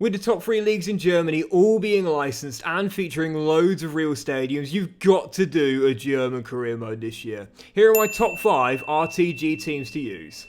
With the top three leagues in Germany all being licensed and featuring loads of real stadiums, you've got to do a German career mode this year. Here are my top 5 RTG teams to use.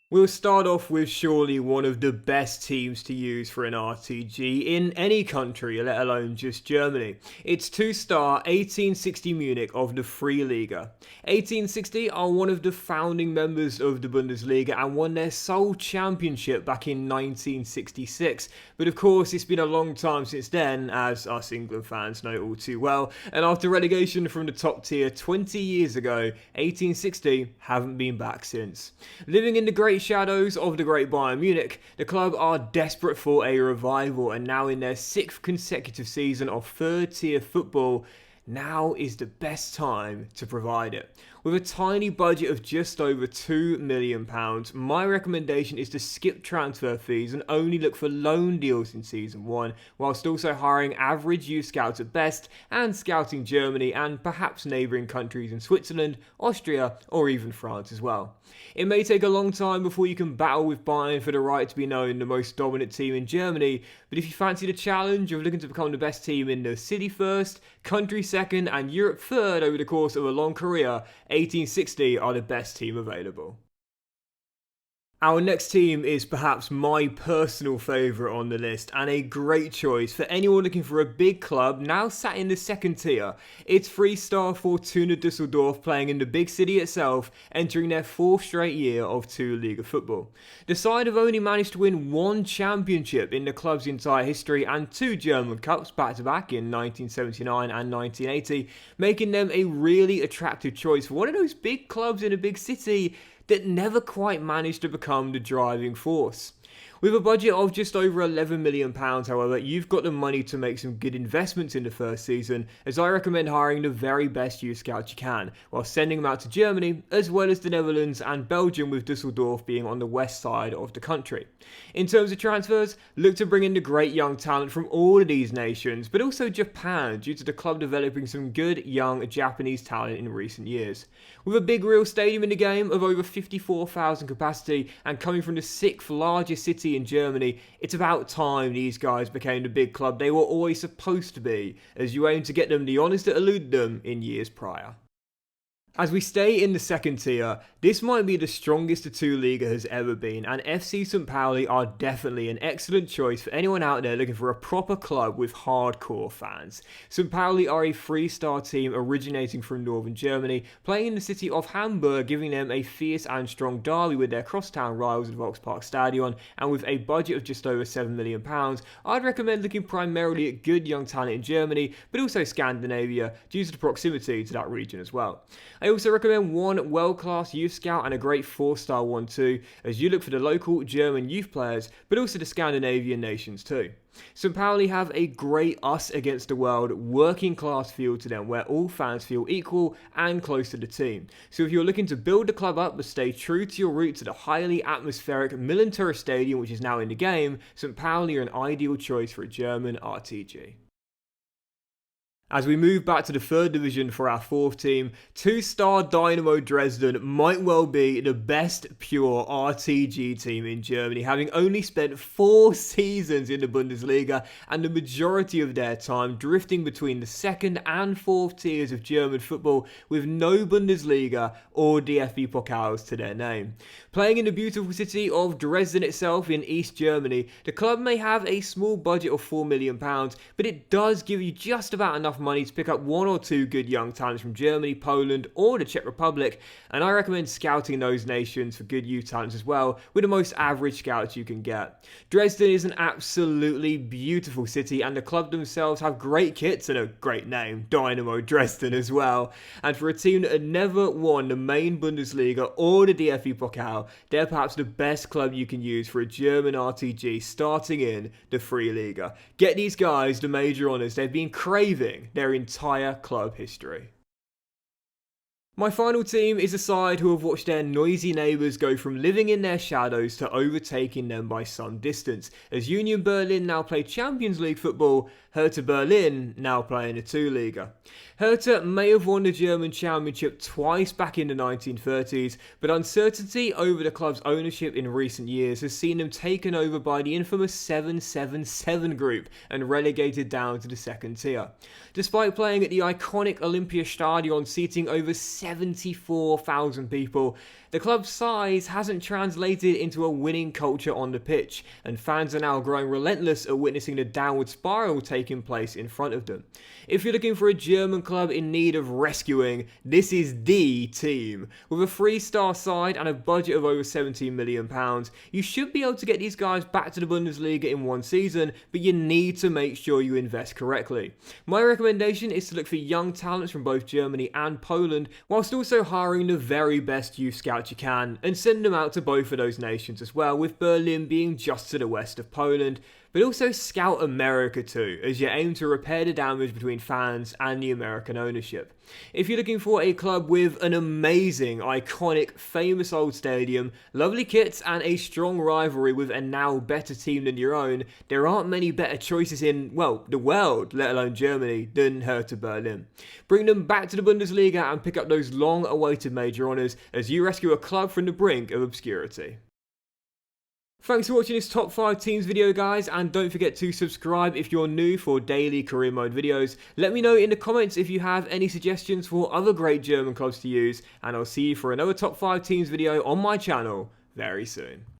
We'll start off with surely one of the best teams to use for an RTG in any country, let alone just Germany. It's two-star 1860 Munich of the Free Liga. 1860 are one of the founding members of the Bundesliga and won their sole championship back in 1966. But of course, it's been a long time since then, as us England fans know all too well. And after relegation from the top tier 20 years ago, 1860 haven't been back since. Living in the great shadows of the great Bayern Munich, the club are desperate for a revival, and now in their 6th consecutive season of third-tier football, now is the best time to provide it. With a tiny budget of just over £2 million, my recommendation is to skip transfer fees and only look for loan deals in Season 1, whilst also hiring average youth scouts at best and scouting Germany and perhaps neighbouring countries in Switzerland, Austria or even France as well. It may take a long time before you can battle with Bayern for the right to be known the most dominant team in Germany, but if you fancy the challenge of looking to become the best team in the city first, country second and Europe third over the course of a long career, 1860 are the best team available. Our next team is perhaps my personal favourite on the list and a great choice for anyone looking for a big club now sat in the second tier. It's 3-star Fortuna Düsseldorf playing in the big city itself, entering their 4th straight year of 2 Liga football. The side have only managed to win 1 championship in the club's entire history and 2 German Cups back-to-back in 1979 and 1980, making them a really attractive choice for one of those big clubs in a big city that never quite managed to become the driving force. With a budget of just over £11 million, however, you've got the money to make some good investments in the first season, as I recommend hiring the very best youth scouts you can, while sending them out to Germany, as well as the Netherlands and Belgium, with Düsseldorf being on the west side of the country. In terms of transfers, look to bring in the great young talent from all of these nations, but also Japan, due to the club developing some good young Japanese talent in recent years. With a big real stadium in the game of over 54,000 capacity and coming from the 6th largest city in Germany, it's about time these guys became the big club they were always supposed to be, as you aim to get them the honours that eluded them in years prior. As we stay in the second tier, this might be the strongest the 2 Liga has ever been, and FC St. Pauli are definitely an excellent choice for anyone out there looking for a proper club with hardcore fans. St. Pauli are a 3-star team originating from northern Germany, playing in the city of Hamburg, giving them a fierce and strong derby with their crosstown rivals at Volkspark Stadion, and with a budget of just over £7 million, I'd recommend looking primarily at good young talent in Germany, but also Scandinavia, due to the proximity to that region as well. I also recommend one world-class youth scout and a great 4-star one too, as you look for the local German youth players, but also the Scandinavian nations too. St. Pauli have a great us against the world working class feel to them, where all fans feel equal and close to the team. So if you're looking to build the club up but stay true to your roots at the highly atmospheric Millentor Stadium, which is now in the game, St. Pauli are an ideal choice for a German RTG. As we move back to the 3rd division for our 4th team, 2-star Dynamo Dresden might well be the best pure RTG team in Germany, having only spent 4 seasons in the Bundesliga and the majority of their time drifting between the 2nd and 4th tiers of German football, with no Bundesliga or DFB Pokals to their name. Playing in the beautiful city of Dresden itself in East Germany, the club may have a small budget of £4 million, but it does give you just about enough money to pick up 1 or 2 good young talents from Germany, Poland or the Czech Republic, and I recommend scouting those nations for good youth talents as well, with the most average scouts you can get. Dresden is an absolutely beautiful city, and the club themselves have great kits and a great name, Dynamo Dresden as well, and for a team that had never won the main Bundesliga or the DFB Pokal, they're perhaps the best club you can use for a German RTG starting in the Free Liga. Get these guys the major honours they've been craving their entire club history. My final team is a side who have watched their noisy neighbours go from living in their shadows to overtaking them by some distance, as Union Berlin now play Champions League football, Hertha Berlin now play in a two-leaguer. Hertha may have won the German Championship twice back in the 1930s, but uncertainty over the club's ownership in recent years has seen them taken over by the infamous 777 group and relegated down to the second tier. Despite playing at the iconic Olympiastadion seating over 74,000 people, the club's size hasn't translated into a winning culture on the pitch, and fans are now growing relentless at witnessing the downward spiral taking place in front of them. If you're looking for a German club in need of rescuing, this is the team. With a 3-star side and a budget of over £17 million, you should be able to get these guys back to the Bundesliga in one season, but you need to make sure you invest correctly. My recommendation is to look for young talents from both Germany and Poland, whilst also hiring the very best youth scouts you can, and send them out to both of those nations as well, with Berlin being just to the west of Poland. But also scout America too, as you aim to repair the damage between fans and the American ownership. If you're looking for a club with an amazing, iconic, famous old stadium, lovely kits and a strong rivalry with a now better team than your own, there aren't many better choices in, well, the world, let alone Germany, than Hertha Berlin. Bring them back to the Bundesliga and pick up those long-awaited major honours as you rescue a club from the brink of obscurity. Thanks for watching this top 5 teams video, guys, and don't forget to subscribe if you're new for daily career mode videos. Let me know in the comments if you have any suggestions for other great German clubs to use, and I'll see you for another top 5 teams video on my channel very soon.